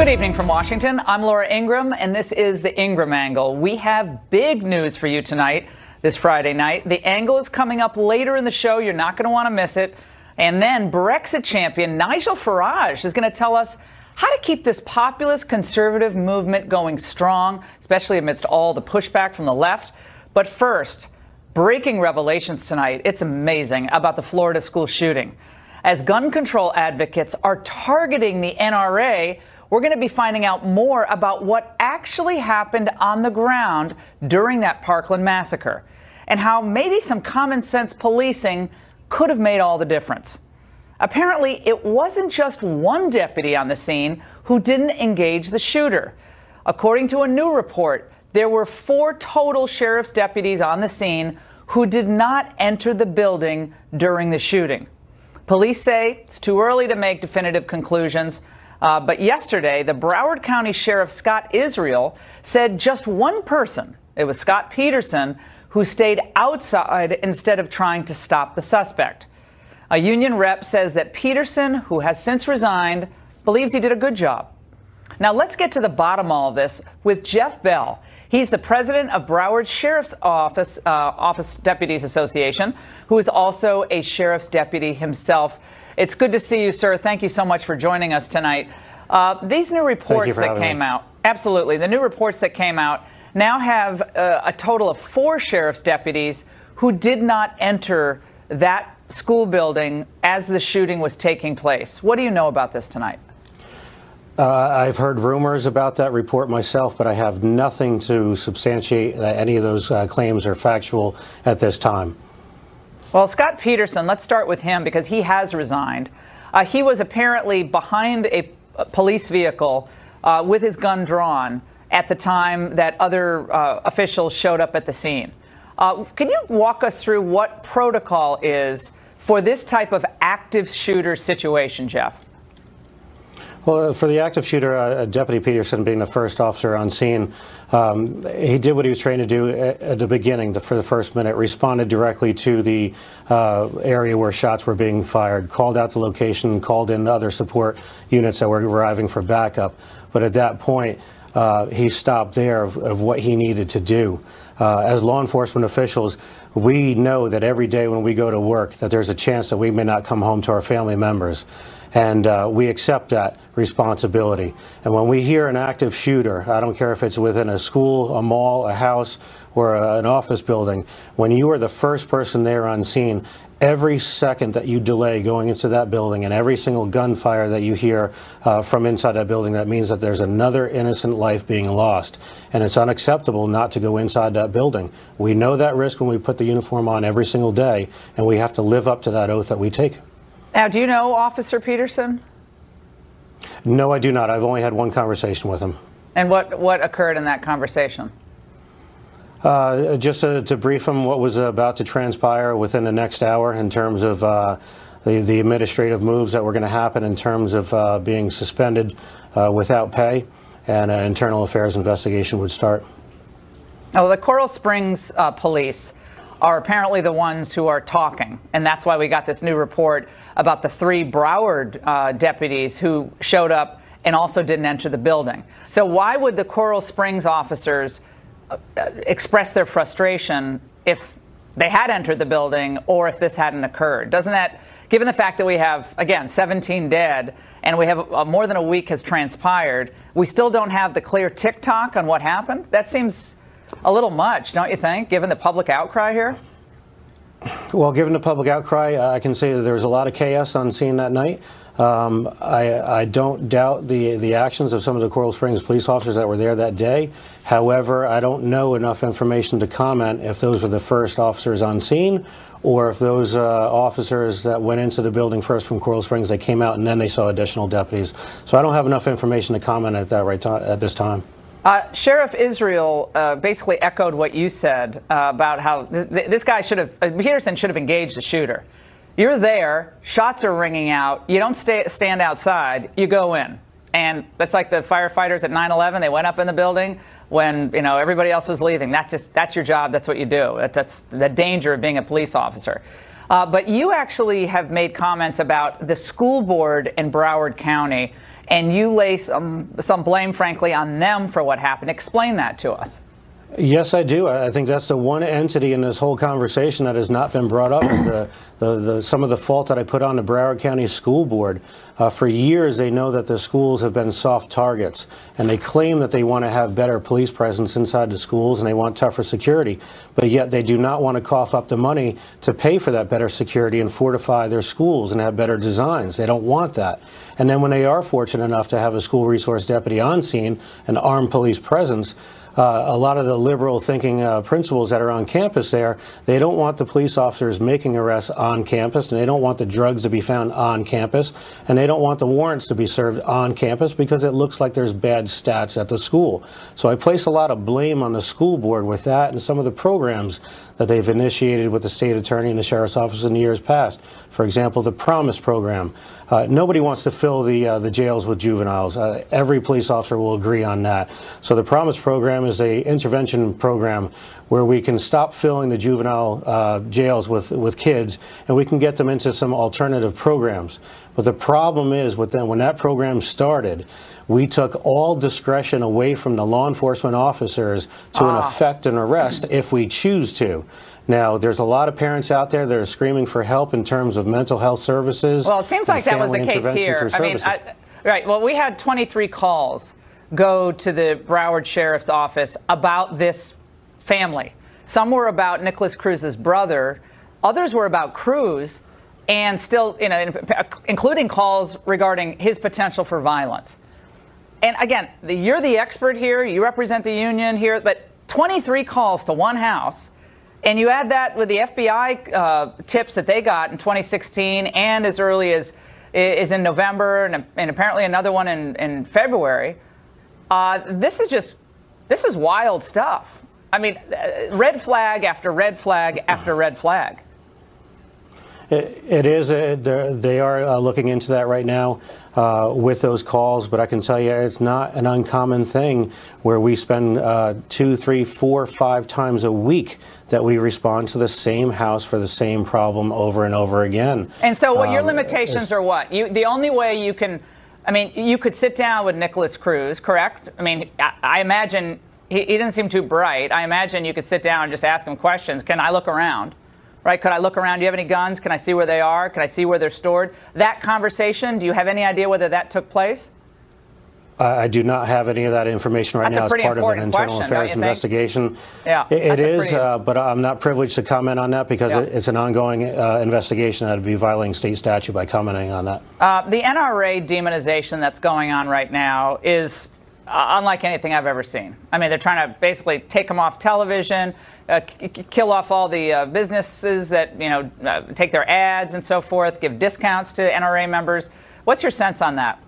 Good evening from Washington. I'm Laura Ingraham, and this is the Ingraham Angle. We have big news for you tonight, this Friday night. The Angle is coming up later in the show. You're not going to want to miss it. And then Brexit champion Nigel Farage is going to tell us how to keep this populist conservative movement going strong, especially amidst all the pushback from the left. But first, breaking revelations tonight. It's amazing about the Florida school shooting. As gun control advocates are targeting the NRA, we're going to be finding out more about what actually happened on the ground during that Parkland massacre and how maybe some common sense policing could have made all the difference. Apparently, it wasn't just one deputy on the scene who didn't engage the shooter. According to a new report, there were 4 total sheriff's deputies on the scene who did not enter the building during the shooting. Police say it's too early to make definitive conclusions. But yesterday, the Broward County Sheriff Scott Israel said just one person, it was Scott Peterson, who stayed outside instead of trying to stop the suspect. A union rep says that Peterson, who has since resigned, believes he did a good job. Now let's get to the bottom of all of this with Jeff Bell. He's the president of Broward Sheriff's Office Deputies Association, who is also a sheriff's deputy himself. It's good to see you, sir. Thank you so much for joining us tonight. These new reports that came out, absolutely, the new reports that came out now have a total of 4 sheriff's deputies who did not enter that school building as the shooting was taking place. What do you know about this tonight? I've heard rumors about that report myself, but I have nothing to substantiate that any of those claims are factual at this time. Well, Scott Peterson, let's start with him because he has resigned. He was apparently behind a police vehicle with his gun drawn at the time that other officials showed up at the scene. Can you walk us through what protocol is for this type of active shooter situation, Jeff? Well, for the active shooter, Deputy Peterson being the first officer on scene, he did what he was trained to do at the beginning, for the first minute, responded directly to the area where shots were being fired, called out the location, called in other support units that were arriving for backup. But at that point, he stopped there of what he needed to do. As law enforcement officials, we know that every day when we go to work that there's a chance that we may not come home to our family members. And we accept that responsibility. And when we hear an active shooter, I don't care if it's within a school, a mall, a house, or an office building, when you are the first person there on scene, every second that you delay going into that building and every single gunfire that you hear from inside that building, that means that there's another innocent life being lost. And it's unacceptable not to go inside that building. We know that risk when we put the uniform on every single day, and we have to live up to that oath that we take. Now, do you know Officer Peterson? No, I do not. I've only had one conversation with him. And what occurred in that conversation? Just to brief him what was about to transpire within the next hour in terms of the administrative moves that were going to happen in terms of being suspended without pay, and an internal affairs investigation would start. Oh, the Coral Springs police are apparently the ones who are talking, and that's why we got this new report about the 3 Broward deputies who showed up and also didn't enter the building. So why would the Coral Springs officers express their frustration if they had entered the building or if this hadn't occurred? Doesn't that, given the fact that we have, again, 17 dead and we have more than a week has transpired, we still don't have the clear tick-tock on what happened? That seems a little much, don't you think, given the public outcry here? Well, given the public outcry, I can say that there was a lot of chaos on scene that night. I don't doubt the actions of some of the Coral Springs police officers that were there that day. However, I don't know enough information to comment if those were the first officers on scene or if those officers that went into the building first from Coral Springs, they came out and then they saw additional deputies. So I don't have enough information to comment at that at this time. Sheriff Israel basically echoed what you said about how this guy Peterson should have engaged the shooter. You're there, shots are ringing out, you don't stand outside, you go in. And that's like the firefighters at 9/11, they went up in the building when, you know, everybody else was leaving. That's your job, that's what you do. That's the danger of being a police officer. But you actually have made comments about the school board in Broward County and you lay some blame, frankly, on them for what happened. Explain that to us. Yes, I do. I think that's the one entity in this whole conversation that has not been brought up is some of the fault that I put on the Broward County School Board. For years, they know that the schools have been soft targets, and they claim that they want to have better police presence inside the schools and they want tougher security, but yet they do not want to cough up the money to pay for that better security and fortify their schools and have better designs. They don't want that. And then when they are fortunate enough to have a school resource deputy on scene, an armed police presence, a lot of the liberal thinking principals that are on campus there, they don't want the police officers making arrests on campus, and they don't want the drugs to be found on campus, and they don't want the warrants to be served on campus because it looks like there's bad stats at the school. So I place a lot of blame on the school board with that and some of the programs that they've initiated with the state attorney and the sheriff's office in the years past. For example, the Promise program. Nobody wants to fill the jails with juveniles. Every police officer will agree on that. So the Promise program is a intervention program where we can stop filling the juvenile jails with kids, and we can get them into some alternative programs. But the problem is with them, when that program started, we took all discretion away from the law enforcement officers to effect an arrest if we choose to. Now, there's a lot of parents out there that are screaming for help in terms of mental health services. Well, it seems like that was the case here. I mean, right. Well, we had 23 calls go to the Broward Sheriff's Office about this family. Some were about Nicholas Cruz's brother. Others were about Cruz, and still, including calls regarding his potential for violence. And again, you're the expert here. You represent the union here, but 23 calls to one house. And you add that with the FBI tips that they got in 2016 and as early as in November and apparently another one in February. This is wild stuff. I mean, red flag after red flag after red flag. It is. They are looking into that right now with those calls, but I can tell you it's not an uncommon thing where we spend 2, 3, 4, 5 times a week that we respond to the same house for the same problem over and over again. And so what your limitations are what? The only way you can, I mean, you could sit down with Nicholas Cruz, correct? I mean, I imagine he doesn't seem too bright. I imagine you could sit down and just ask him questions. Can I look around? Right? Could I look around? Do you have any guns? Can I see where they are? Can I see where they're stored? That conversation, do you have any idea whether that took place? I do not have any of that information right now as part of an internal affairs investigation. Yeah, it is, but I'm not privileged to comment on that because it's an ongoing investigation that would be violating state statute by commenting on that. The NRA demonization that's going on right now is unlike anything I've ever seen. I mean, they're trying to basically take them off television, kill off all the businesses that, take their ads and so forth, give discounts to NRA members. What's your sense on that?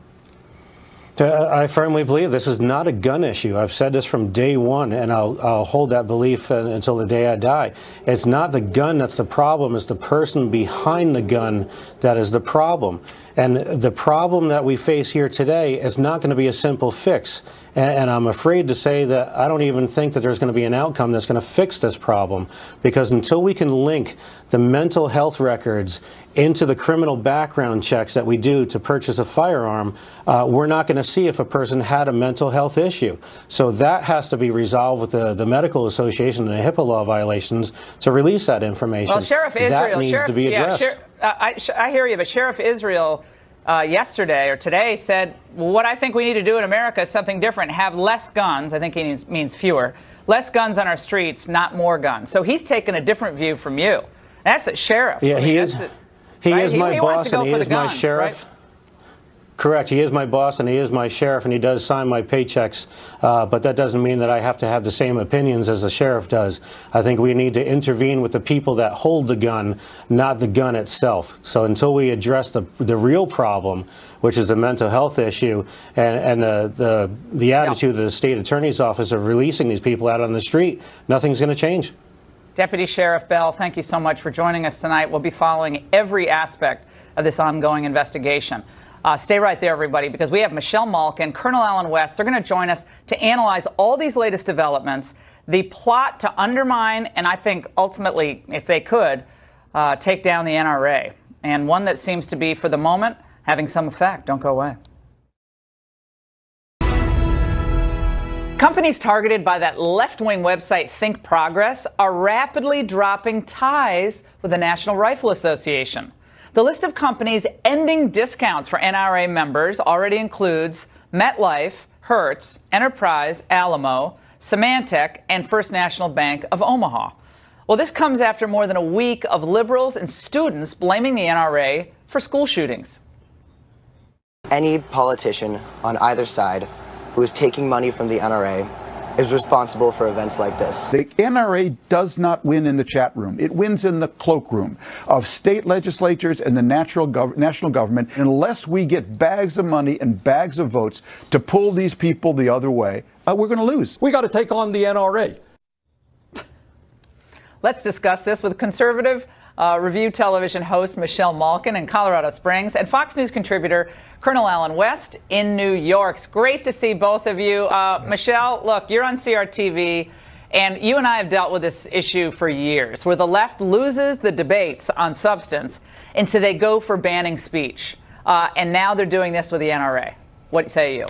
I firmly believe this is not a gun issue. I've said this from day one, and I'll hold that belief until the day I die. It's not the gun that's the problem. It's the person behind the gun that is the problem. And the problem that we face here today is not going to be a simple fix. And I'm afraid to say that I don't even think that there's going to be an outcome that's going to fix this problem, because until we can link the mental health records into the criminal background checks that we do to purchase a firearm, we're not going to see if a person had a mental health issue. So that has to be resolved with the Medical Association and the HIPAA law violations to release that information. Well, Sheriff Israel, that needs to be addressed. I hear you, but Sheriff Israel yesterday or today said, well, what I think we need to do in America is something different, have less guns. I think he means fewer. Less guns on our streets, not more guns. So he's taken a different view from you. That's the sheriff. Yeah, he is. He is my boss and he is my sheriff. Right? Correct. He is my boss and he is my sheriff, and he does sign my paychecks, but that doesn't mean that I have to have the same opinions as the sheriff does. I think we need to intervene with the people that hold the gun, not the gun itself. So until we address the real problem, which is the mental health issue and the attitude of the state attorney's office of releasing these people out on the street, nothing's going to change. Deputy Sheriff Bell, thank you so much for joining us tonight. We'll be following every aspect of this ongoing investigation. Stay right there, everybody, because we have Michelle Malk and Colonel Allen West. They're going to join us to analyze all these latest developments, the plot to undermine, and I think ultimately, if they could, take down the NRA, and one that seems to be, for the moment, having some effect. Don't go away. Companies targeted by that left-wing website Think Progress are rapidly dropping ties with the National Rifle Association. The list of companies ending discounts for NRA members already includes MetLife, Hertz, Enterprise, Alamo, Symantec, and First National Bank of Omaha. Well, this comes after more than a week of liberals and students blaming the NRA for school shootings. Any politician on either side who is taking money from the NRA is responsible for events like this. The NRA does not win in the chat room. It wins in the cloakroom of state legislatures and the national government. Unless we get bags of money and bags of votes to pull these people the other way, we're going to lose. We got to take on the NRA. Let's discuss this with conservative Review Television host Michelle Malkin in Colorado Springs and Fox News contributor Colonel Alan West in New York. It's great to see both of you. Michelle, look, you're on CRTV, and you and I have dealt with this issue for years, where the left loses the debates on substance, and so they go for banning speech. And now they're doing this with the NRA. What say you?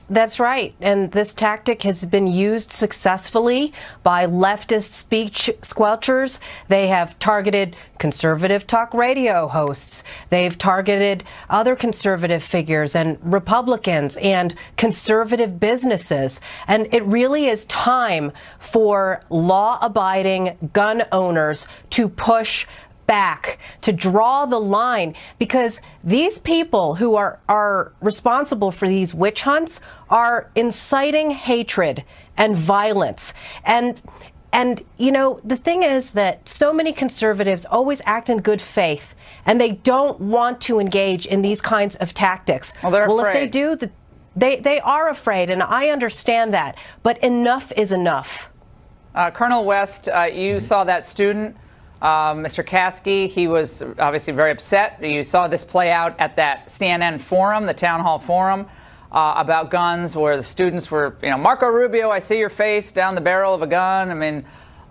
That's right. And this tactic has been used successfully by leftist speech squelchers. They have targeted conservative talk radio hosts. They've targeted other conservative figures and Republicans and conservative businesses. And it really is time for law-abiding gun owners to push back, to draw the line, because these people who are responsible for these witch hunts are inciting hatred and violence. And you know, the thing is that so many conservatives always act in good faith, and they don't want to engage in these kinds of tactics. Well, if they do, they are afraid, and I understand that. But enough is enough. Colonel West, you saw that student, Mr. Kasky. He was obviously very upset. You saw this play out at that CNN forum, the town hall forum about guns, where the students were, you know, Marco Rubio, I see your face down the barrel of a gun. I mean,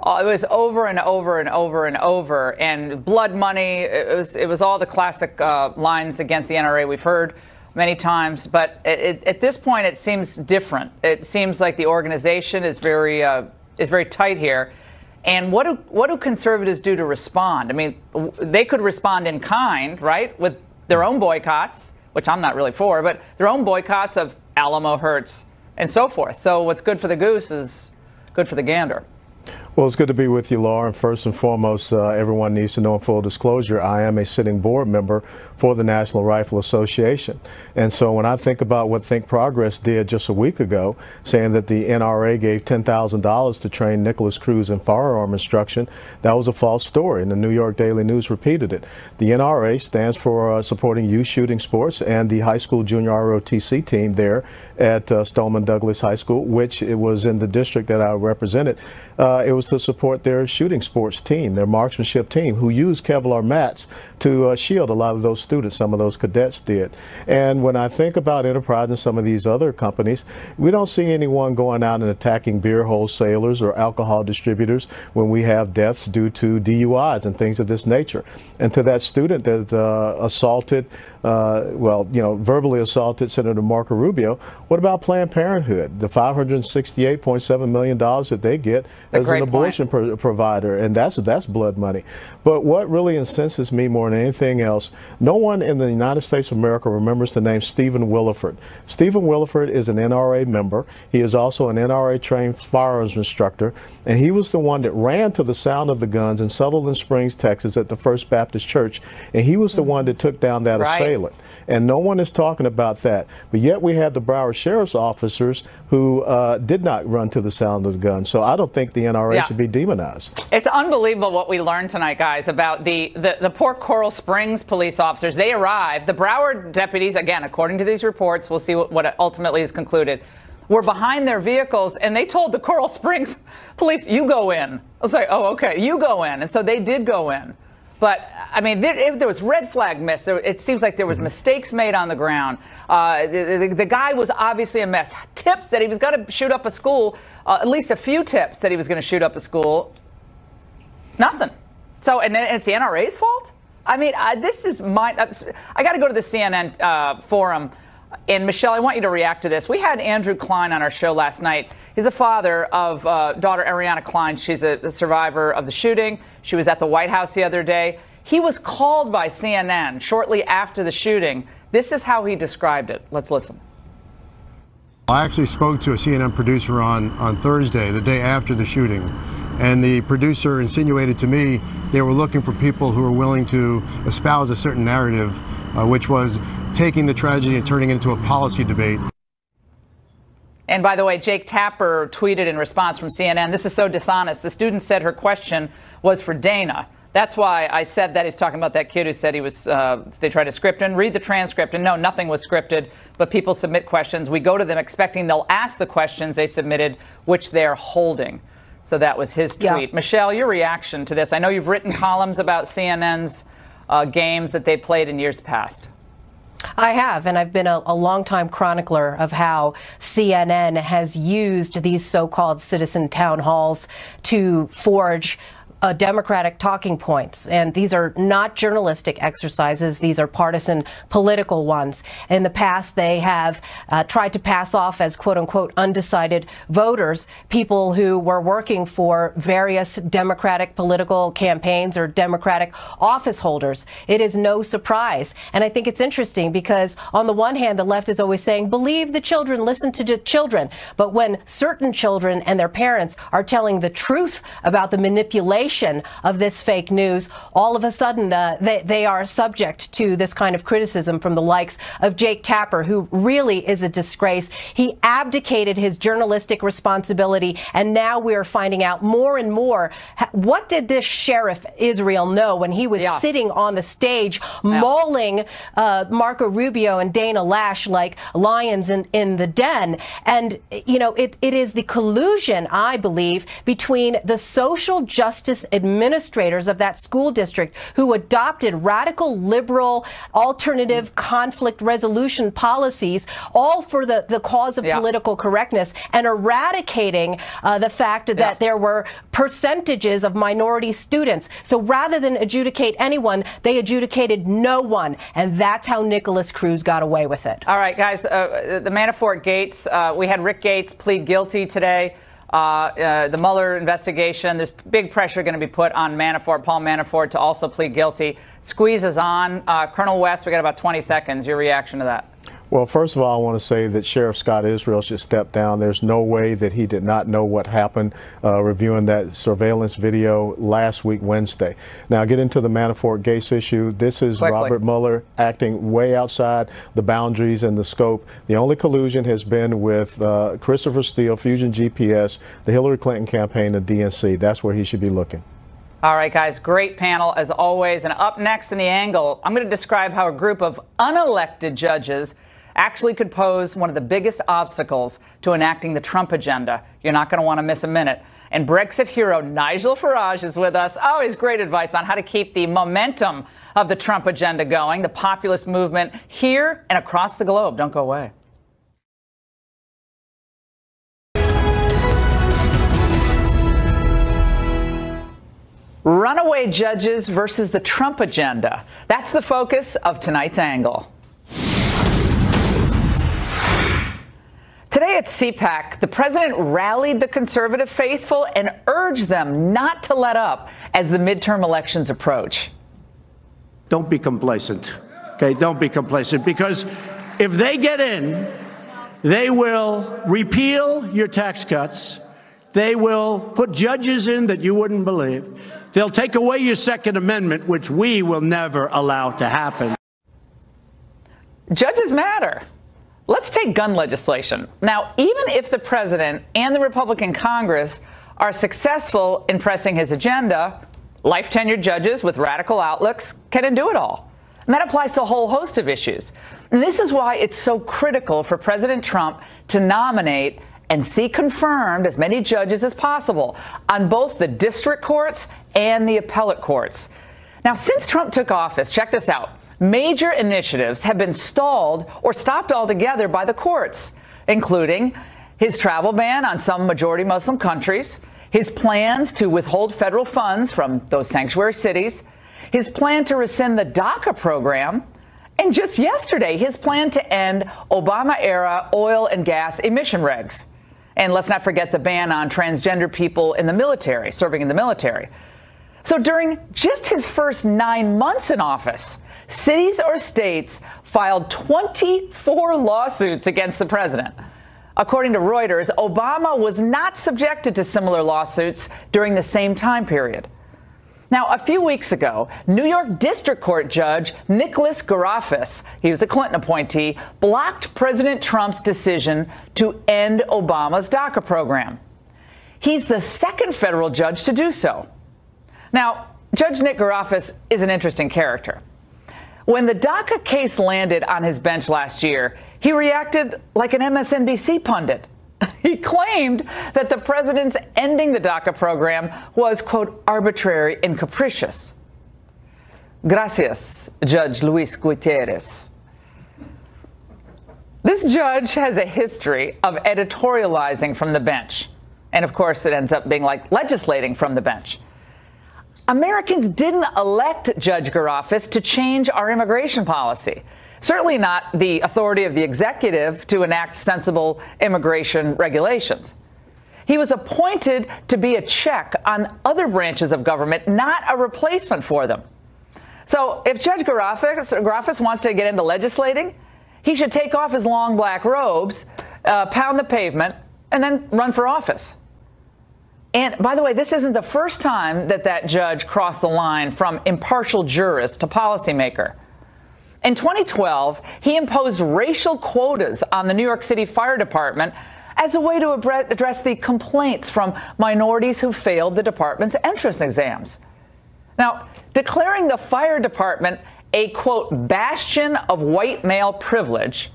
it was over and over and over and over, and blood money. It was all the classic lines against the NRA we've heard many times. But at this point, it seems different. It seems like the organization is very tight here. And what do conservatives do to respond? I mean, they could respond in kind, right, with their own boycotts, which I'm not really for, but their own boycotts of Alamo, Hertz, and so forth. So what's good for the goose is good for the gander. Well, it's good to be with you, Laura. And first and foremost, everyone needs to know, in full disclosure, I am a sitting board member for the National Rifle Association. And so when I think about what Think Progress did just a week ago, saying that the NRA gave $10,000 to train Nicholas Cruz in firearm instruction, that was a false story, and the New York Daily News repeated it. The NRA stands for supporting youth shooting sports, and the high school junior ROTC team there at Stoneman Douglas High School, which it was in the district that I represented, it was to support their shooting sports team, their marksmanship team, who used Kevlar mats to shield a lot of those students. Some of those cadets did. And when I think about Enterprise and some of these other companies, we don't see anyone going out and attacking beer wholesalers or alcohol distributors when we have deaths due to DUIs and things of this nature. And to that student that assaulted, verbally assaulted Senator Marco Rubio, what about Planned Parenthood, the $568.7 million that they get as an abortion provider, and that's blood money. But what really incenses me more than anything else, no one in the United States of America remembers the name Stephen Williford. Stephen Williford is an NRA member. He is also an NRA trained firearms instructor, and he was the one that ran to the sound of the guns in Sutherland Springs, Texas at the First Baptist Church, and he was the one that took down that assailant. And no one is talking about that. But yet we had the Broward Sheriff's officers who did not run to the sound of the gun. So I don't think the NRA should be demonized. It's unbelievable what we learned tonight, guys, about the poor Coral Springs police officers. They arrived. The Broward deputies, again, according to these reports, we'll see what ultimately is concluded, were behind their vehicles, and they told the Coral Springs police, you go in. I was like, oh, okay, you go in. And so they did go in. But, I mean, there was red flag missed. It seems like there was mistakes made on the ground. The guy was obviously a mess. Tips that he was going to shoot up a school, at least a few tips that he was going to shoot up a school. Nothing. So, and it's the NRA's fault? I mean, this is I got to go to the CNN forum. And Michelle, I want you to react to this. We had Andrew Klein on our show last night. He's a father of daughter Ariana Klein. She's a survivor of the shooting. She was at the White House the other day. He was called by CNN shortly after the shooting. This is how he described it. Let's listen. I actually spoke to a CNN producer on Thursday, the day after the shooting, and the producer insinuated to me they were looking for people who were willing to espouse a certain narrative, which was taking the tragedy and turning it into a policy debate. And by the way, Jake Tapper tweeted in response from CNN, "This is so dishonest. The student said her question was for Dana. That's why I said that." He's talking about that kid who said he was, they tried to script him. Read the transcript. And no, nothing was scripted, but people submit questions. We go to them expecting they'll ask the questions they submitted, which they're holding. So that was his tweet. Yeah. Michelle, your reaction to this. I know you've written columns about CNN's games that they played in years past. I have, and I've been a longtime chronicler of how CNN has used these so-called citizen town halls to forge Democratic talking points. And these are not journalistic exercises. These are partisan political ones. In the past, they have tried to pass off as quote unquote undecided voters, people who were working for various Democratic political campaigns or Democratic office holders. It is no surprise. And I think it's interesting because on the one hand, the left is always saying, believe the children, listen to the children. But when certain children and their parents are telling the truth about the manipulation of this fake news, all of a sudden they are subject to this kind of criticism from the likes of Jake Tapper, who really is a disgrace. He abdicated his journalistic responsibility, and now we are finding out more and more. What did this Sheriff Israel know when he was sitting on the stage mauling Marco Rubio and Dana Lash like lions in the den? And, you know, it is the collusion, I believe, between the social justice administrators of that school district who adopted radical liberal alternative conflict resolution policies, all for the cause of political correctness, and eradicating the fact that there were percentages of minority students. So rather than adjudicate anyone, they adjudicated no one. And that's how Nicholas Cruz got away with it. All right, guys, the Manafort Gates, we had Rick Gates plead guilty today. The Mueller investigation, there's big pressure going to be put on Manafort, Paul Manafort, to also plead guilty. Squeeze is on. Colonel West, we got about 20 seconds. Your reaction to that? Well, first of all, I want to say that Sheriff Scott Israel should step down. There's no way that he did not know what happened reviewing that surveillance video last week, Wednesday. Now, get into the Manafort Gates issue. This is Robert Mueller acting way outside the boundaries and the scope. The only collusion has been with Christopher Steele, Fusion GPS, the Hillary Clinton campaign, and DNC. That's where he should be looking. All right, guys, great panel as always. And up next in the angle, I'm going to describe how a group of unelected judges actually could pose one of the biggest obstacles to enacting the Trump agenda. You're not going to want to miss a minute. And Brexit hero Nigel Farage is with us. Always great advice on how to keep the momentum of the Trump agenda going, the populist movement here and across the globe. Don't go away. Runaway judges versus the Trump agenda. That's the focus of tonight's angle. Today at CPAC, the president rallied the conservative faithful and urged them not to let up as the midterm elections approach. Don't be complacent. Okay, don't be complacent, because if they get in, they will repeal your tax cuts. They will put judges in that you wouldn't believe. They'll take away your Second Amendment, which we will never allow to happen. Judges matter. Let's take gun legislation. Now, even if the president and the Republican Congress are successful in pressing his agenda, life-tenured judges with radical outlooks can do it all. And that applies to a whole host of issues. And this is why it's so critical for President Trump to nominate and see confirmed as many judges as possible on both the district courts and the appellate courts. Now, since Trump took office, check this out. Major initiatives have been stalled or stopped altogether by the courts, including his travel ban on some majority Muslim countries, his plans to withhold federal funds from those sanctuary cities, his plan to rescind the DACA program, And just yesterday, his plan to end Obama-era oil and gas emission regs. And let's not forget the ban on transgender people in the military, serving in the military. So during just his first 9 months in office, cities or states filed 24 lawsuits against the president. According to Reuters, Obama was not subjected to similar lawsuits during the same time period. Now, a few weeks ago, New York District Court Judge Nicholas Garofis, he was a Clinton appointee, blocked President Trump's decision to end Obama's DACA program. He's the second federal judge to do so. Now, Judge Nick Garofis is an interesting character. When the DACA case landed on his bench last year, he reacted like an MSNBC pundit. He claimed that the president's ending the DACA program was, quote, arbitrary and capricious. Gracias, Judge Luis Gutierrez. This judge has a history of editorializing from the bench. And of course, it ends up being like legislating from the bench. Americans didn't elect Judge Garofis to change our immigration policy. Certainly not the authority of the executive to enact sensible immigration regulations. He was appointed to be a check on other branches of government, not a replacement for them. So if Judge Garofis wants to get into legislating, he should take off his long black robes, pound the pavement, and then run for office. And by the way, this isn't the first time that that judge crossed the line from impartial jurist to policymaker. In 2012, he imposed racial quotas on the New York City Fire Department as a way to address the complaints from minorities who failed the department's entrance exams. Now, declaring the fire department a, quote, bastion of white male privilege,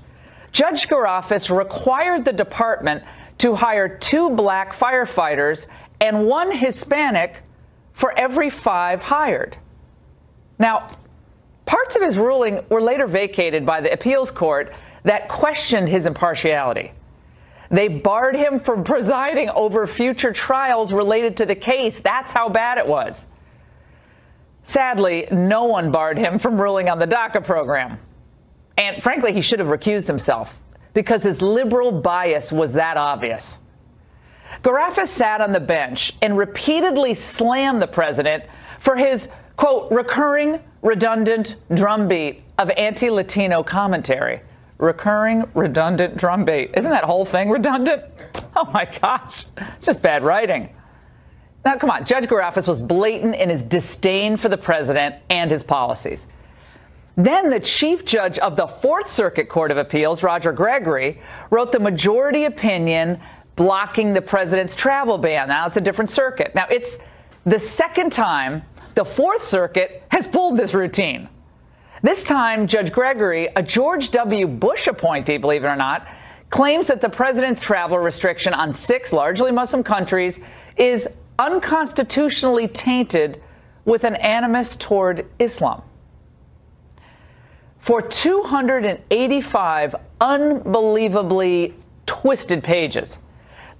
Judge Garofis required the department to hire 2 black firefighters and 1 Hispanic for every 5 hired. Now, parts of his ruling were later vacated by the appeals court that questioned his impartiality. They barred him from presiding over future trials related to the case. That's how bad it was. Sadly, no one barred him from ruling on the DACA program. And frankly, he should have recused himself because his liberal bias was that obvious. Garofis sat on the bench and repeatedly slammed the president for his, quote, recurring, redundant drumbeat of anti-Latino commentary. Recurring, redundant drumbeat. Isn't that whole thing redundant? Oh, my gosh. It's just bad writing. Now, come on. Judge Garofis was blatant in his disdain for the president and his policies. Then the chief judge of the Fourth Circuit Court of Appeals, Roger Gregory, wrote the majority opinion blocking the president's travel ban. Now, it's a different circuit. Now, it's the second time the Fourth Circuit has pulled this routine. This time, Judge Gregory, a George W. Bush appointee, believe it or not, claims that the president's travel restriction on 6 largely Muslim countries is unconstitutionally tainted with an animus toward Islam. For 285 unbelievably twisted pages,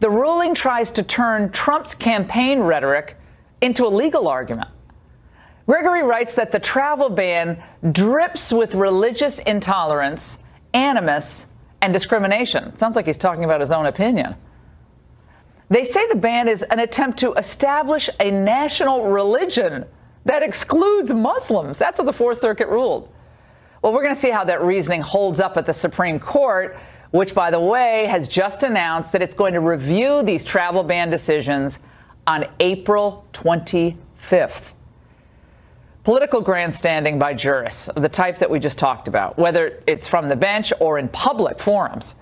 the ruling tries to turn Trump's campaign rhetoric into a legal argument. Gregory writes that the travel ban drips with religious intolerance, animus, and discrimination. Sounds like he's talking about his own opinion. They say the ban is an attempt to establish a national religion that excludes Muslims. That's what the Fourth Circuit ruled. Well, we're going to see how that reasoning holds up at the Supreme Court, which, by the way, has just announced that it's going to review these travel ban decisions on April 25th. Political grandstanding by jurists of the type that we just talked about, whether it's from the bench or in public forums.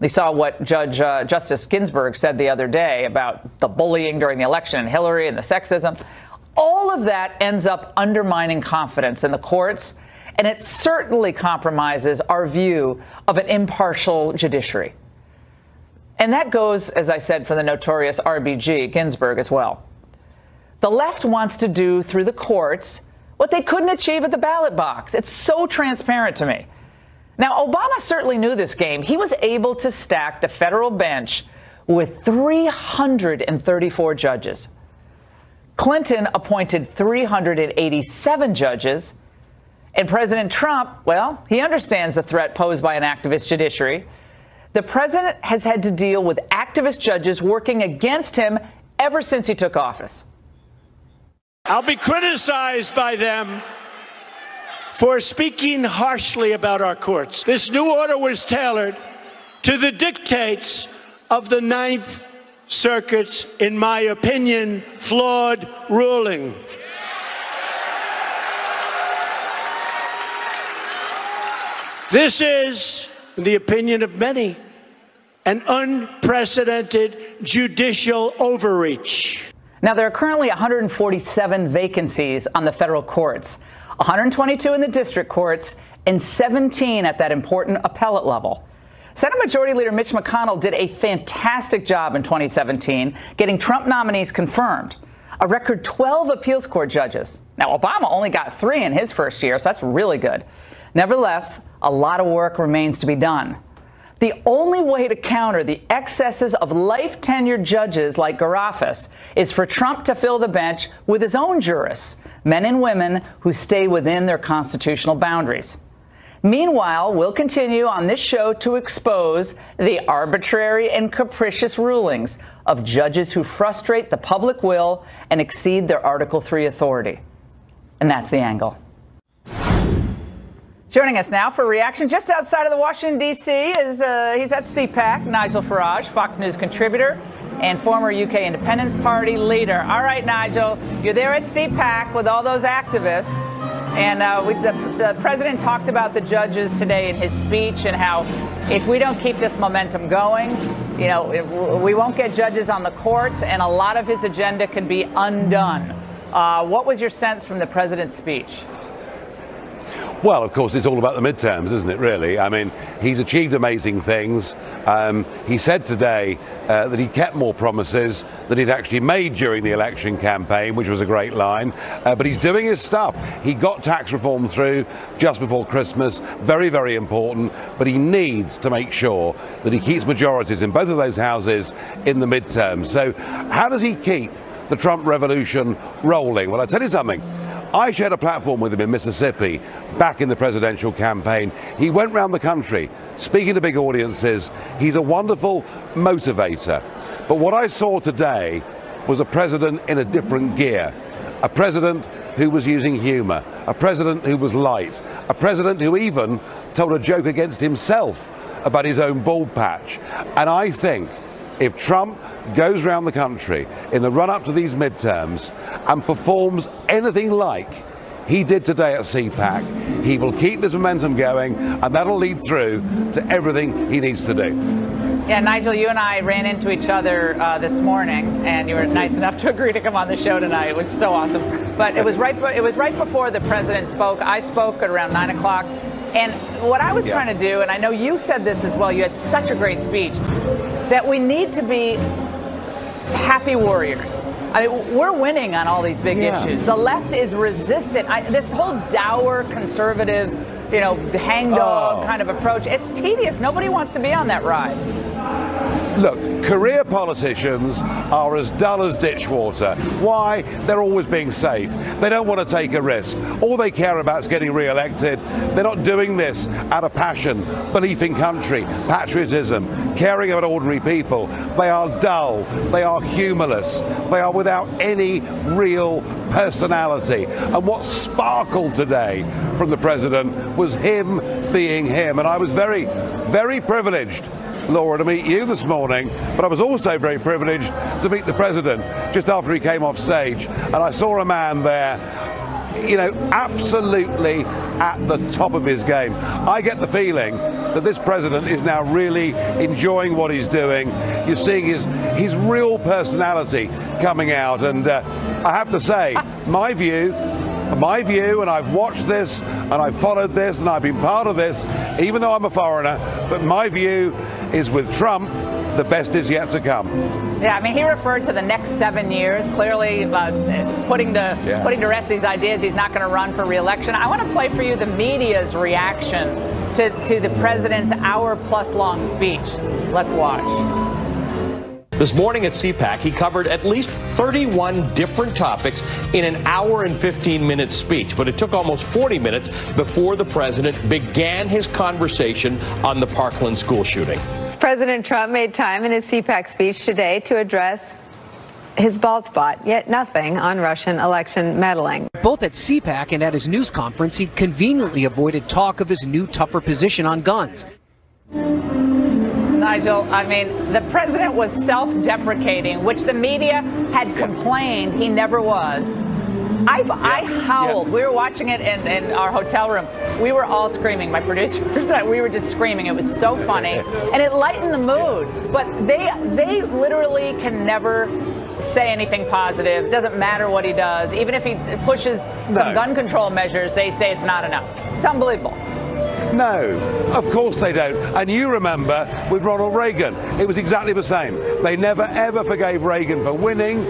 We saw what Justice Ginsburg said the other day about the bullying during the election and Hillary and the sexism. All of that ends up undermining confidence in the courts, and it certainly compromises our view of an impartial judiciary. And that goes, as I said, for the notorious RBG, Ginsburg, as well. The left wants to do through the courts what they couldn't achieve at the ballot box. It's so transparent to me. Now, Obama certainly knew this game. He was able to stack the federal bench with 334 judges. Clinton appointed 387 judges, And President Trump, well, he understands the threat posed by an activist judiciary. The president has had to deal with activist judges working against him ever since he took office. I'll be criticized by them for speaking harshly about our courts. This new order was tailored to the dictates of the Ninth Circuit's, in my opinion, flawed ruling. This is, in the opinion of many, an unprecedented judicial overreach. Now, there are currently 147 vacancies on the federal courts, 122 in the district courts, and 17 at that important appellate level. Senate Majority Leader Mitch McConnell did a fantastic job in 2017 getting Trump nominees confirmed, a record 12 appeals court judges. Now, Obama only got 3 in his first year, so that's really good. Nevertheless, a lot of work remains to be done. The only way to counter the excesses of life-tenured judges like Garofis is for Trump to fill the bench with his own jurists, men and women who stay within their constitutional boundaries. Meanwhile, we'll continue on this show to expose the arbitrary and capricious rulings of judges who frustrate the public will and exceed their Article III authority. And that's The Angle. Joining us now for a reaction just outside of the Washington, D.C. is he's at CPAC, Nigel Farage, Fox News contributor and former UK Independence Party leader. All right, Nigel, you're there at CPAC with all those activists. And the president talked about the judges today in his speech and how if we don't keep this momentum going, you know, we won't get judges on the courts and a lot of his agenda could be undone. What was your sense from the president's speech? Well, of course, it's all about the midterms, isn't it, really? I mean, he's achieved amazing things. He said today that he kept more promises that he'd actually made during the election campaign, which was a great line. But he's doing his stuff. He got tax reform through just before Christmas. Very, very important. But he needs to make sure that he keeps majorities in both of those houses in the midterms. So how does he keep the Trump revolution rolling? Well, I'll tell you something. I shared a platform with him in Mississippi back in the presidential campaign. He went around the country speaking to big audiences. He's a wonderful motivator. But what I saw today was a president in a different gear. A president who was using humor. A president who was light. A president who even told a joke against himself about his own bald patch. And I think if Trump goes around the country in the run-up to these midterms and performs anything like he did today at CPAC, he will keep this momentum going, and that'll lead through to everything he needs to do. Yeah, Nigel, you and I ran into each other this morning, and you were nice enough to agree to come on the show tonight, which is so awesome. But it was right before the president spoke. I spoke at around 9 o'clock. And what I was trying to do, and I know you said this as well, you had such a great speech, that we need to be happy warriors. I mean, we're winning on all these big issues. The left is resistant. This whole dour, conservative, you know, hangdog kind of approach, it's tedious. Nobody wants to be on that ride. Look, career politicians are as dull as ditch water. Why? They're always being safe. They don't want to take a risk. All they care about is getting re-elected. They're not doing this out of passion, belief in country, patriotism, caring about ordinary people. They are dull. They are humorless. They are without any real personality. And what sparkled today from the president was him being him. And I was very, very privileged, Laura, to meet you this morning, but I was also very privileged to meet the president just after he came off stage, and I saw a man there, you know, absolutely at the top of his game. I get the feeling that this president is now really enjoying what he's doing. You're seeing his real personality coming out, and I have to say, my view, and I've watched this, and I've followed this, and I've been part of this, even though I'm a foreigner, but my view is with Trump, the best is yet to come. Yeah, I mean, he referred to the next 7 years, clearly putting to rest these ideas. He's not going to run for re-election. I want to play for you the media's reaction to the president's hour-plus long speech. Let's watch. This morning at CPAC, he covered at least 31 different topics in an hour and 15-minute speech, but it took almost 40 minutes before the president began his conversation on the Parkland school shooting. President Trump made time in his CPAC speech today to address his bald spot, yet nothing on Russian election meddling. Both at CPAC and at his news conference, he conveniently avoided talk of his new tougher position on guns. Nigel, I mean, the president was self-deprecating, which the media had complained he never was. I howled. We were watching it in our hotel room. We were all screaming. My producers, we were just screaming. It was so funny, and it lightened the mood. But they literally can never say anything positive. Doesn't matter what he does. Even if he pushes some gun control measures, they say it's not enough. It's unbelievable. No, of course they don't. And you remember with Ronald Reagan, it was exactly the same. They never ever forgave Reagan for winning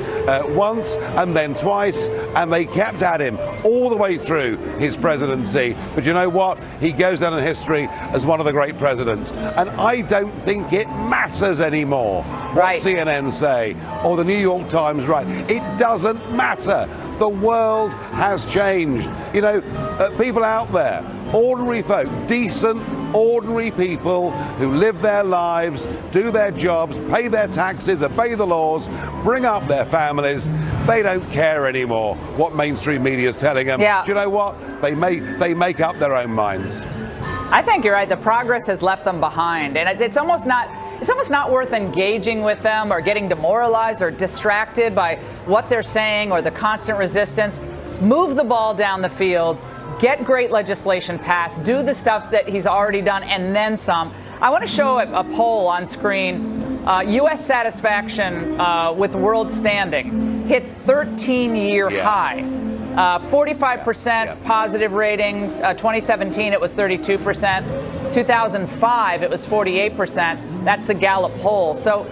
once and then twice, and they kept at him all the way through his presidency. But you know what? He goes down in history as one of the great presidents. And I don't think it matters anymore what CNN say or the New York Times write. It doesn't matter. The world has changed. You know, people out there, ordinary folk, decent, ordinary people who live their lives, do their jobs, pay their taxes, obey the laws, bring up their families. They don't care anymore what mainstream media is telling them. Yeah. Do you know what? They make up their own minds. I think you're right. The progress has left them behind, and it's almost not worth engaging with them or getting demoralized or distracted by what they're saying or the constant resistance. Move the ball down the field, get great legislation passed, do the stuff that he's already done, and then some. I want to show a poll on screen. U.S. satisfaction with world standing hits 13-year high. 45% positive rating. 2017, it was 32%. 2005, it was 48%. That's the Gallup poll. So,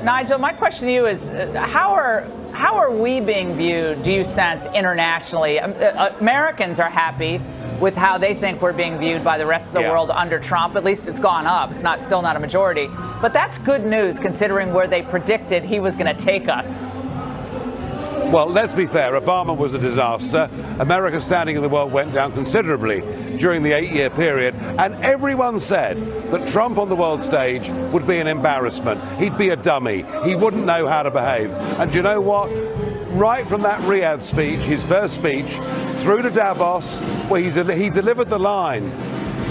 Nigel, my question to you is, how are we being viewed, do you sense, internationally? Americans are happy with how they think we're being viewed by the rest of the world under Trump. At least it's gone up. It's still not a majority. But that's good news considering where they predicted he was going to take us. Well, let's be fair. Obama was a disaster. America's standing in the world went down considerably during the 8-year period. And everyone said that Trump on the world stage would be an embarrassment. He'd be a dummy. He wouldn't know how to behave. And you know what? Right from that Riyadh speech, his first speech, through to Davos, where he delivered the line,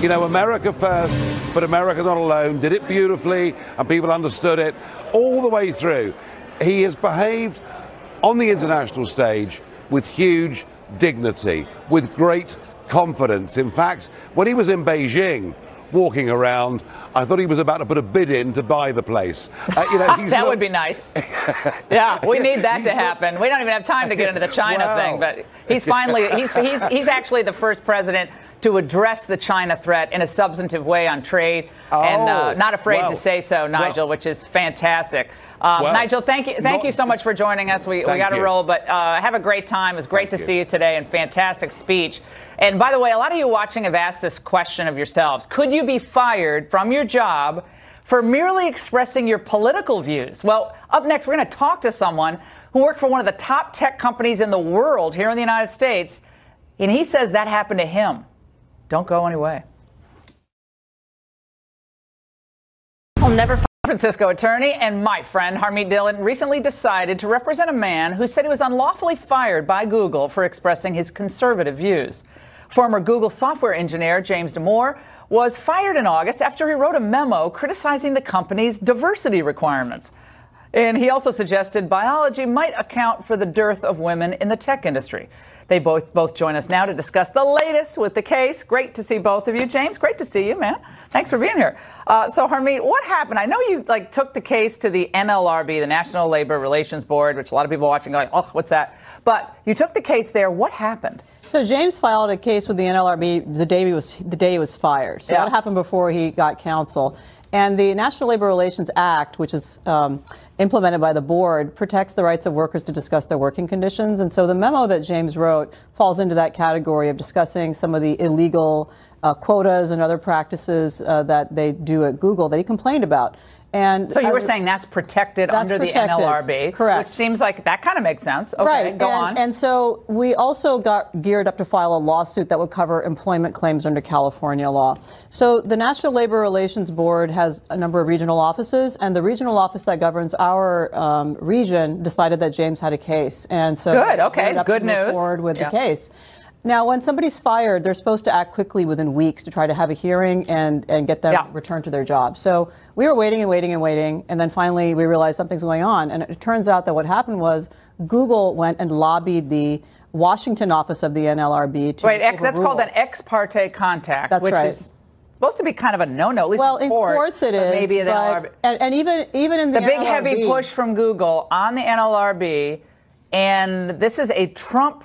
you know, America first, but America not alone, did it beautifully, and people understood it all the way through. He has behaved on the international stage with huge dignity, with great confidence. In fact, when he was in Beijing walking around, I thought he was about to put a bid in to buy the place. You know, that would be nice. Yeah, we need that to happen. We don't even have time to get into the China thing, but he's finally, he's actually the first president to address the China threat in a substantive way on trade, and not afraid to say so, Nigel, which is fantastic. Nigel, thank you so much for joining us. We got to roll, but have a great time. It was great to see you today, and fantastic speech. And by the way, a lot of you watching have asked this question of yourselves. Could you be fired from your job for merely expressing your political views? Well, up next, we're going to talk to someone who worked for one of the top tech companies in the world here in the United States, and he says that happened to him. Don't go anyway. I'll never San Francisco attorney and my friend Harmeet Dillon recently decided to represent a man who said he was unlawfully fired by Google for expressing his conservative views. Former Google software engineer James Damore was fired in August after he wrote a memo criticizing the company's diversity requirements. And he also suggested biology might account for the dearth of women in the tech industry. They both join us now to discuss the latest with the case. Great to see both of you. James, great to see you, man. Thanks for being here. So, Harmeet, what happened? I know you took the case to the NLRB, the National Labor Relations Board, which a lot of people watching going, oh, what's that? But you took the case there. What happened? So James filed a case with the NLRB the day he was fired. So that happened before he got counsel. And the National Labor Relations Act, which is implemented by the board, protects the rights of workers to discuss their working conditions. And so the memo that James wrote falls into that category of discussing some of the illegal quotas and other practices that they do at Google that he complained about. And so you were saying that's protected under the NLRB, correct? Which seems like that kind of makes sense. Okay, right. Go on. And so we also got geared up to file a lawsuit that would cover employment claims under California law. So the National Labor Relations Board has a number of regional offices, and the regional office that governs our region decided that James had a case, and so good. Okay, good to news. Move forward with the case. Now, when somebody's fired, they're supposed to act quickly within weeks to try to have a hearing and get them returned to their job. So we were waiting and waiting and waiting, and then finally we realized something's going on. And it turns out that what happened was Google went and lobbied the Washington office of the NLRB to that's called an ex parte contact, That's which right. is supposed to be kind of a no-no, at least in courts it is. Maybe and even in the big NLRB, heavy push from Google on the NLRB, and this is a Trump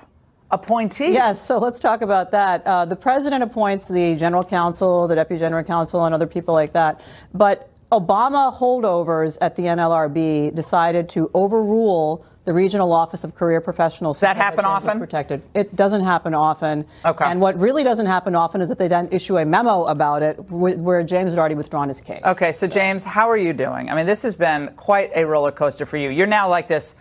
appointee. Yes, so let's talk about that. The president appoints the general counsel, the deputy general counsel, and other people like that. But Obama holdovers at the NLRB decided to overrule the regional office of career professionals. Does that happen often? Protected. It doesn't happen often. Okay. And what really doesn't happen often is that they then issue a memo about it where James had already withdrawn his case. Okay, so James, how are you doing? I mean, this has been quite a roller coaster for you. You're now like this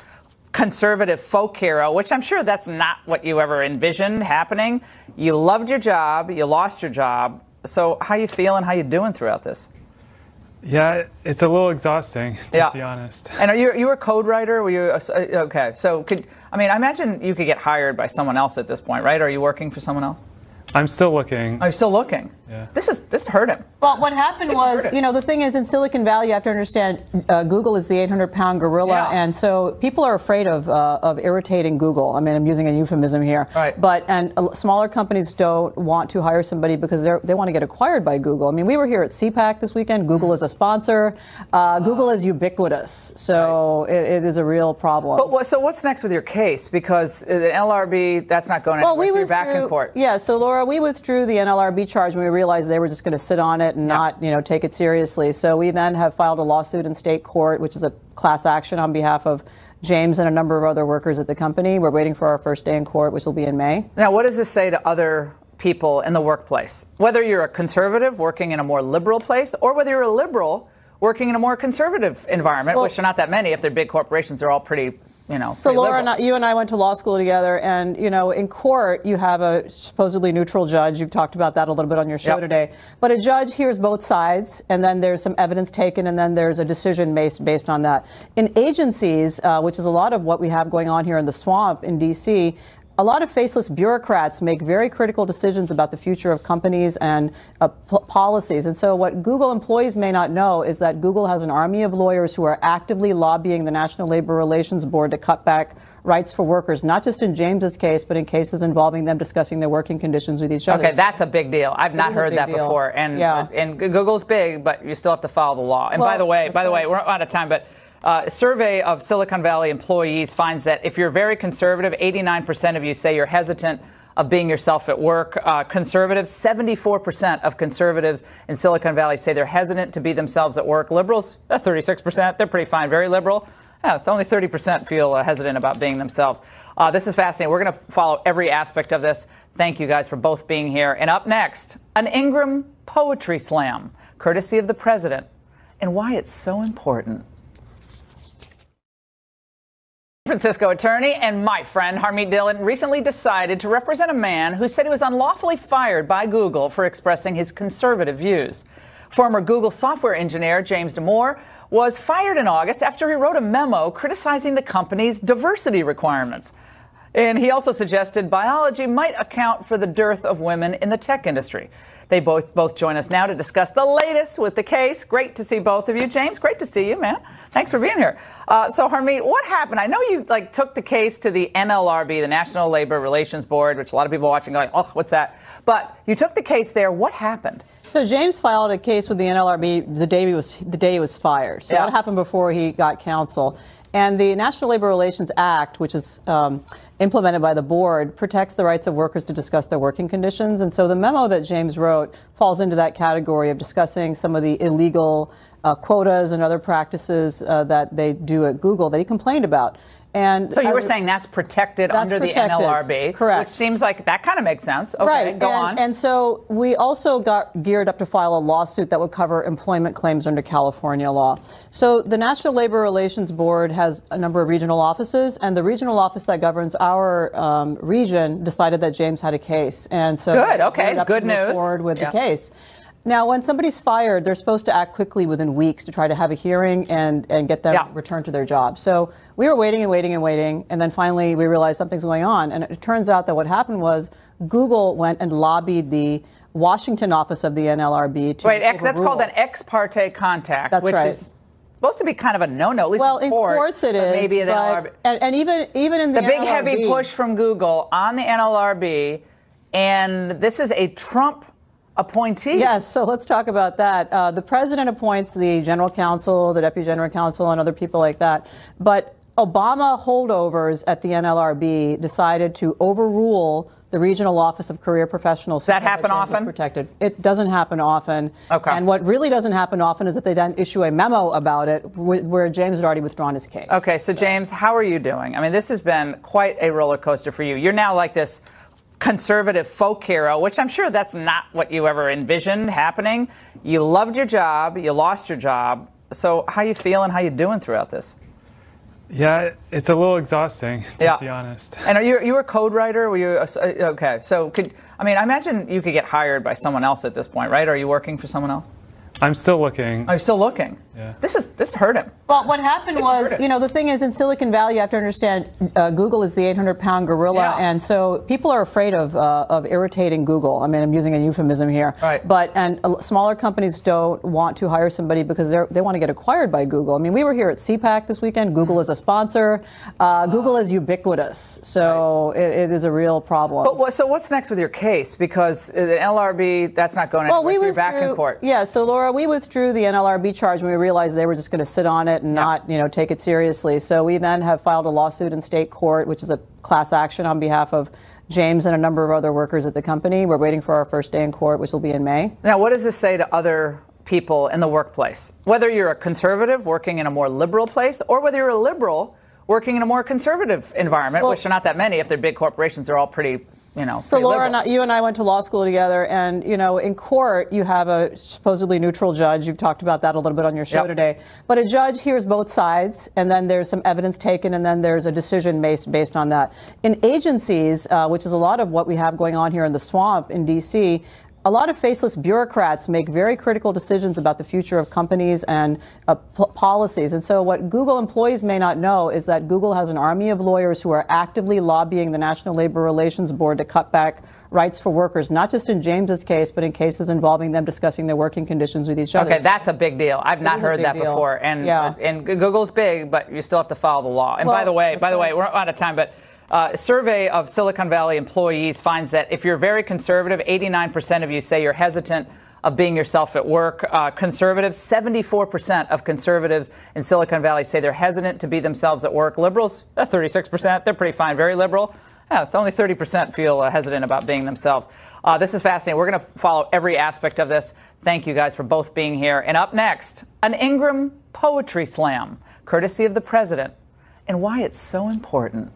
conservative folk hero, which I'm sure that's not what you ever envisioned happening. You loved your job, you lost your job. So how you feeling? How you doing throughout this? Yeah, it's a little exhausting, to be honest. And you were a code writer? Were you okay? So I imagine you could get hired by someone else at this point, right? Are you working for someone else? I'm still looking. Are you still looking? Yeah. This hurt him. Well, what happened was, the thing is, in Silicon Valley, you have to understand, Google is the 800-pound gorilla, and so people are afraid of irritating Google. I mean, I'm using a euphemism here. Right. But smaller companies don't want to hire somebody because they want to get acquired by Google. I mean, we were here at CPAC this weekend. Google is a sponsor. Google is ubiquitous, so it is a real problem. But so what's next with your case? Because the NLRB, that's not going anywhere. So you're back in court. Yeah. So Laura, we withdrew the NLRB charge when we realized they were just going to sit on it and not, take it seriously. So we then have filed a lawsuit in state court, which is a class action on behalf of James and a number of other workers at the company. We're waiting for our first day in court, which will be in May. Now, what does this say to other people in the workplace? Whether you're a conservative working in a more liberal place, or whether you're a liberal working in a more conservative environment, which are not that many. If they're big corporations, they're all pretty, So Laura, you and I went to law school together, and in court you have a supposedly neutral judge. You've talked about that a little bit on your show today. But a judge hears both sides, and then there's some evidence taken, and then there's a decision based on that. In agencies, which is a lot of what we have going on here in the swamp in D.C., a lot of faceless bureaucrats make very critical decisions about the future of companies and policies. And so what Google employees may not know is that Google has an army of lawyers who are actively lobbying the National Labor Relations Board to cut back rights for workers, not just in James's case, but in cases involving them discussing their working conditions with each other. Okay, that's a big deal. I've not heard that before. And Google's big, but you still have to follow the law. And by the way, we're out of time, but a survey of Silicon Valley employees finds that if you're very conservative, 89% of you say you're hesitant of being yourself at work. Conservatives, 74% of conservatives in Silicon Valley say they're hesitant to be themselves at work. Liberals, 36%, they're pretty fine, very liberal. Only 30% feel hesitant about being themselves. This is fascinating. We're going to follow every aspect of this. Thank you guys for both being here. And up next, an Ingraham Poetry Slam, courtesy of the president, and why it's so important. San Francisco attorney and my friend Harmeet Dillon recently decided to represent a man who said he was unlawfully fired by Google for expressing his conservative views. Former Google software engineer James Damore was fired in August after he wrote a memo criticizing the company's diversity requirements. And he also suggested biology might account for the dearth of women in the tech industry. They both join us now to discuss the latest with the case. Great to see both of you. James, great to see you, man. Thanks for being here. So, Harmeet, what happened? I know you took the case to the NLRB, the National Labor Relations Board, which a lot of people watching are like, oh, what's that? But you took the case there. What happened? So James filed a case with the NLRB the day he was fired. So that happened before he got counsel. And the National Labor Relations Act, which is implemented by the board, protects the rights of workers to discuss their working conditions. And so the memo that James wrote falls into that category of discussing some of the illegal quotas and other practices that they do at Google that he complained about. And so you were saying that's protected under the NLRB, correct? Which seems like that kind of makes sense. Okay, right. Go on. And so we also got geared up to file a lawsuit that would cover employment claims under California law. So the National Labor Relations Board has a number of regional offices, and the regional office that governs our region decided that James had a case, and so good. Okay, good news. Move forward with the case. Now, when somebody's fired, they're supposed to act quickly within weeks to try to have a hearing and get them returned to their job. So we were waiting and waiting and waiting, and then finally we realized something's going on. And it turns out that what happened was Google went and lobbied the Washington office of the NLRB to that's called an ex parte contact, That's which right. is supposed to be kind of a no-no, at least in courts it is. Maybe the NLRB. And even in the big NLRB, heavy push from Google on the NLRB, and this is a Trump appointee. Yes, so let's talk about that. The president appoints the general counsel, the deputy general counsel, and other people like that. But Obama holdovers at the NLRB decided to overrule the regional office of career professionals. Does that happen often? Protected. It doesn't happen often. Okay. And what really doesn't happen often is that they then issue a memo about it where James had already withdrawn his case. Okay, so James, how are you doing? I mean, this has been quite a roller coaster for you. You're now like this conservative folk hero, which I'm sure that's not what you ever envisioned happening. You loved your job, you lost your job. So how you feeling? How you doing throughout this? Yeah, it's a little exhausting, to be honest. And are you a code writer? Were you okay? So I imagine you could get hired by someone else at this point, right? Are you working for someone else? I'm still looking. Are you still looking? Yeah. This hurt him. Well, what happened was, the thing is, in Silicon Valley, you have to understand, Google is the 800-pound gorilla, and so people are afraid of irritating Google. I mean, I'm using a euphemism here. Right. And smaller companies don't want to hire somebody because they want to get acquired by Google. I mean, we were here at CPAC this weekend. Google is a sponsor. Google is ubiquitous, so it is a real problem. But so what's next with your case? Because the NLRB, that's not going anywhere. So you're back in court. Yeah. So Laura, we withdrew the NLRB charge when we realized they were just going to sit on it and not, take it seriously. So we then have filed a lawsuit in state court, which is a class action on behalf of James and a number of other workers at the company. We're waiting for our first day in court, which will be in May. Now, what does this say to other people in the workplace? Whether you're a conservative working in a more liberal place, or whether you're a liberal working in a more conservative environment, which are not that many. If they're big corporations, they're all pretty, So Laura, you and I went to law school together, and in court you have a supposedly neutral judge. You've talked about that a little bit on your show today. But a judge hears both sides, and then there's some evidence taken, and then there's a decision based on that. In agencies, which is a lot of what we have going on here in the swamp in D.C., a lot of faceless bureaucrats make very critical decisions about the future of companies and policies. And so what Google employees may not know is that Google has an army of lawyers who are actively lobbying the National Labor Relations Board to cut back rights for workers, not just in James's case, but in cases involving them discussing their working conditions with each other. Okay, that's a big deal. I've not heard that before. And Google's big, but you still have to follow the law. And by the way, we're out of time, but a survey of Silicon Valley employees finds that if you're very conservative, 89% of you say you're hesitant of being yourself at work. Conservatives, 74% of conservatives in Silicon Valley say they're hesitant to be themselves at work. Liberals, 36%, they're pretty fine, very liberal. Only 30% feel hesitant about being themselves. This is fascinating. We're going to follow every aspect of this. Thank you guys for both being here. And up next, an Ingraham Poetry Slam, courtesy of the president, and why it's so important.